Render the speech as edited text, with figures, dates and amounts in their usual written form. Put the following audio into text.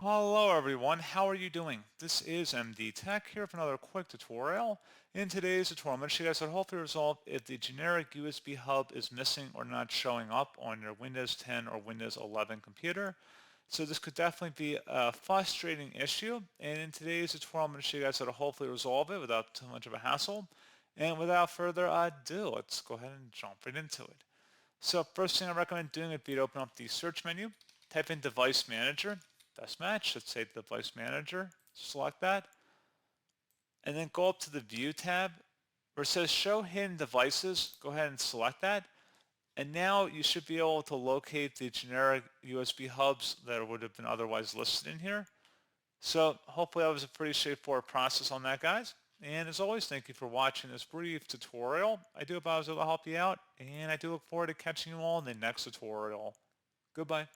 Hello everyone, how are you doing? This is MD Tech here for another quick tutorial. In today's tutorial, I'm going to show you guys how to hopefully resolve if the generic USB hub is missing or not showing up on your Windows 10 or Windows 11 computer. So this could definitely be a frustrating issue, and in today's tutorial, I'm going to show you guys how to hopefully resolve it without too much of a hassle. And without further ado, let's go ahead and jump right into it. So first thing I recommend doing would be to open up the search menu, type in Device Manager, best match, let's say Device Manager, select that, and then go up to the View tab where it says Show Hidden Devices, go ahead and select that, and now you should be able to locate the generic USB hubs that would have been otherwise listed in here. So hopefully that was a pretty straightforward process on that, guys. And as always, thank you for watching this brief tutorial. I do hope I was able to help you out, and I do look forward to catching you all in the next tutorial. Goodbye.